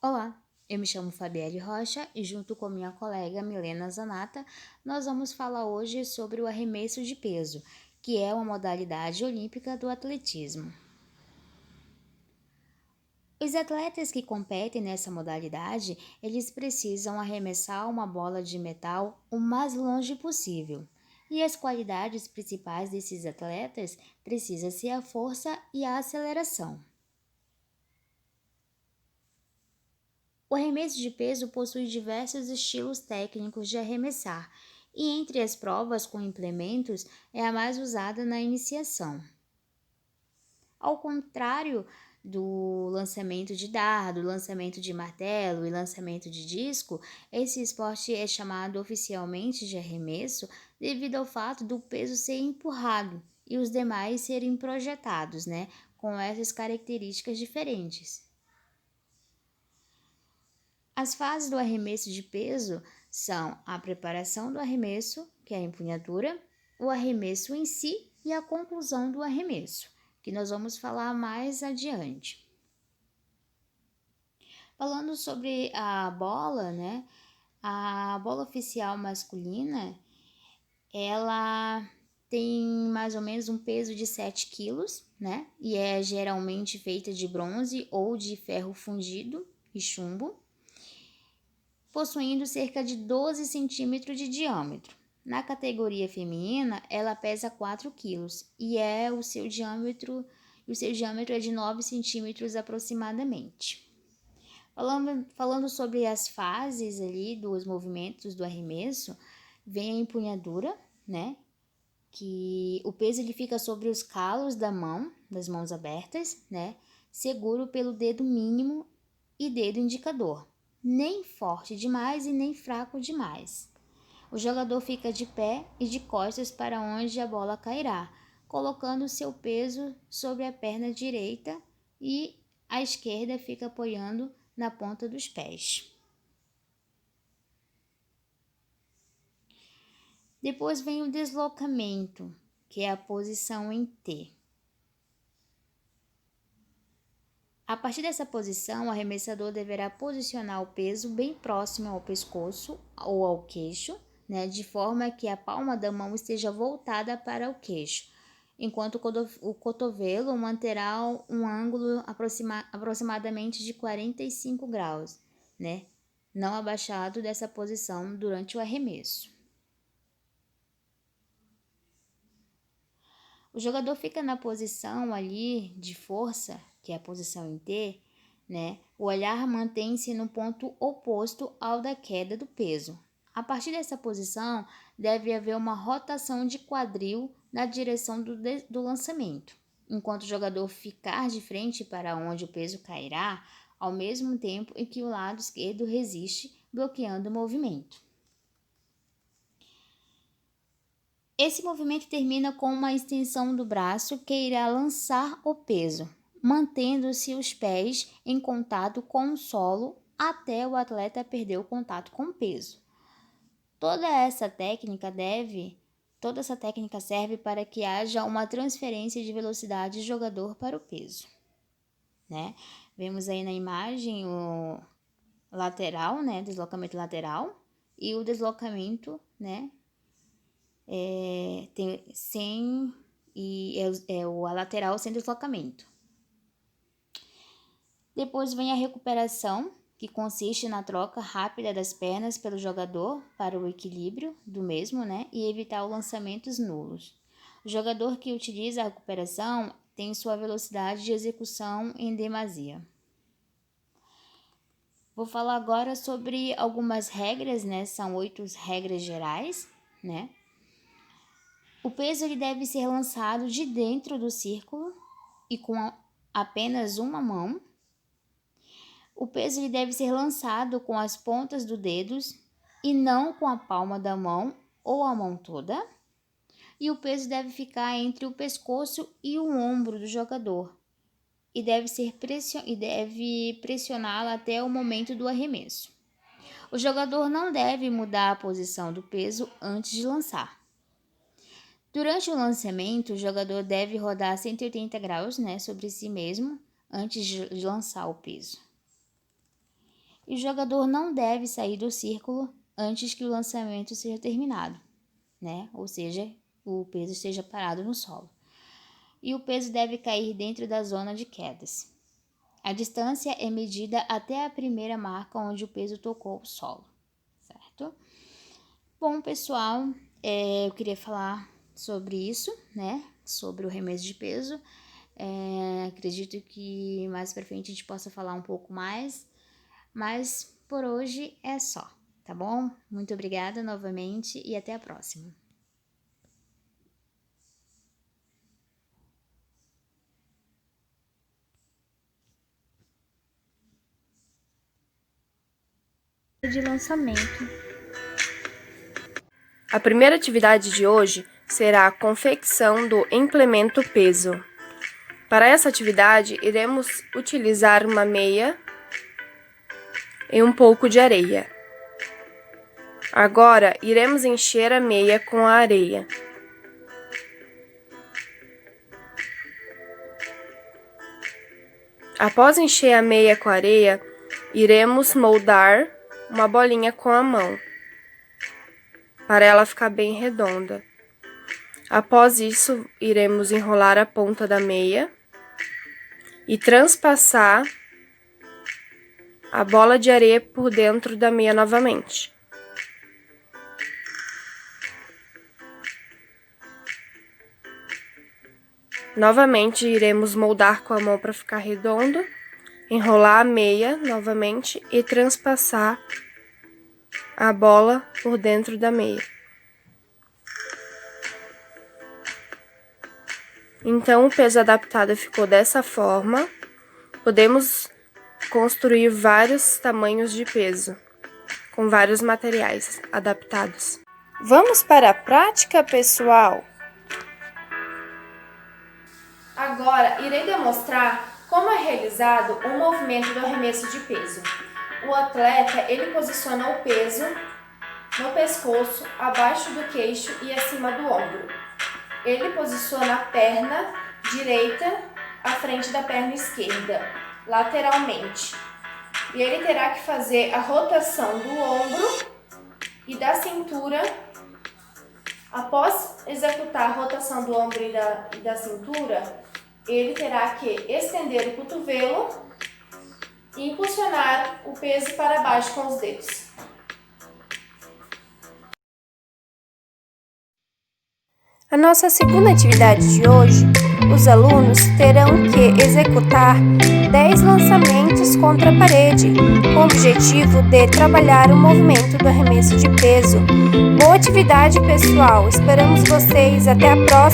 Olá, eu me chamo Fabielle Rocha e junto com minha colega Milena Zanata, nós vamos falar hoje sobre o arremesso de peso, que é uma modalidade olímpica do atletismo. Os atletas que competem nessa modalidade, eles precisam arremessar uma bola de metal o mais longe possível. E as qualidades principais desses atletas precisam ser a força e a aceleração. O arremesso de peso possui diversos estilos técnicos de arremessar, e entre as provas com implementos é a mais usada na iniciação. Ao contrário do lançamento de dardo, lançamento de martelo e lançamento de disco, esse esporte é chamado oficialmente de arremesso devido ao fato do peso ser empurrado e os demais serem projetados, com essas características diferentes. As fases do arremesso de peso são a preparação do arremesso, que é a empunhadura, o arremesso em si e a conclusão do arremesso, que nós vamos falar mais adiante. Falando sobre a bola, a bola oficial masculina, ela tem mais ou menos um peso de 7 quilos, e é geralmente feita de bronze ou de ferro fundido e chumbo, possuindo cerca de 12 centímetros de diâmetro. Na categoria feminina, ela pesa 4 quilos e o seu diâmetro é de 9 centímetros aproximadamente. Falando sobre as fases ali dos movimentos do arremesso, vem a empunhadura, que o peso ele fica sobre os calos das mãos abertas, seguro pelo dedo mínimo e dedo indicador, nem forte demais e nem fraco demais. O jogador fica de pé e de costas para onde a bola cairá, colocando seu peso sobre a perna direita e a esquerda fica apoiando na ponta dos pés. Depois vem o deslocamento, que é a posição em T. A partir dessa posição, o arremessador deverá posicionar o peso bem próximo ao pescoço ou ao queixo, de forma que a palma da mão esteja voltada para o queixo, enquanto o cotovelo manterá um ângulo aproximadamente de 45 graus, não abaixado dessa posição durante o arremesso. O jogador fica na posição ali de força, que é a posição em T, O olhar mantém-se no ponto oposto ao da queda do peso. A partir dessa posição, deve haver uma rotação de quadril na direção do lançamento, enquanto o jogador ficar de frente para onde o peso cairá, ao mesmo tempo em que o lado esquerdo resiste, bloqueando o movimento. Esse movimento termina com uma extensão do braço que irá lançar o peso, mantendo-se os pés em contato com o solo até o atleta perder o contato com o peso. Toda essa técnica serve para que haja uma transferência de velocidade de jogador para o peso, Vemos aí na imagem o lateral, deslocamento lateral e o deslocamento, a lateral sem deslocamento. Depois vem a recuperação, que consiste na troca rápida das pernas pelo jogador para o equilíbrio do mesmo, e evitar os lançamentos nulos. O jogador que utiliza a recuperação tem sua velocidade de execução em demasia. Vou falar agora sobre algumas regras, São 8 regras gerais, O peso ele deve ser lançado de dentro do círculo e com apenas uma mão. O peso ele deve ser lançado com as pontas dos dedos e não com a palma da mão ou a mão toda. E o peso deve ficar entre o pescoço e o ombro do jogador e deve pressioná-lo até o momento do arremesso. O jogador não deve mudar a posição do peso antes de lançar. Durante o lançamento, o jogador deve rodar 180 graus, sobre si mesmo antes de lançar o peso. E o jogador não deve sair do círculo antes que o lançamento seja terminado, né? Ou seja, o peso esteja parado no solo. E o peso deve cair dentro da zona de quedas. A distância é medida até a primeira marca onde o peso tocou o solo, certo? Bom, pessoal, eu queria falar sobre isso, né? Sobre o arremesso de peso. Acredito que mais pra frente a gente possa falar um pouco mais, mas por hoje é só, tá bom? Muito obrigada novamente e até a próxima. De lançamento. A primeira atividade de hoje será a confecção do implemento peso. Para essa atividade, iremos utilizar uma meia e um pouco de areia. Agora, iremos encher a meia com a areia. Após encher a meia com a areia, iremos moldar uma bolinha com a mão, para ela ficar bem redonda. Após isso, iremos enrolar a ponta da meia e transpassar a bola de areia por dentro da meia novamente. Novamente, iremos moldar com a mão para ficar redondo, enrolar a meia novamente e transpassar a bola por dentro da meia. Então, o peso adaptado ficou dessa forma. Podemos construir vários tamanhos de peso, com vários materiais adaptados. Vamos para a prática, pessoal? Agora, irei demonstrar como é realizado o movimento do arremesso de peso. O atleta, ele posiciona o peso no pescoço, abaixo do queixo e acima do ombro. Ele posiciona a perna direita à frente da perna esquerda, lateralmente. E ele terá que fazer a rotação do ombro e da cintura. Após executar a rotação do ombro e da cintura, ele terá que estender o cotovelo e impulsionar o peso para baixo com os dedos. A nossa segunda atividade de hoje, os alunos terão que executar 10 lançamentos contra a parede, com o objetivo de trabalhar o movimento do arremesso de peso. Boa atividade, pessoal! Esperamos vocês! Até a próxima!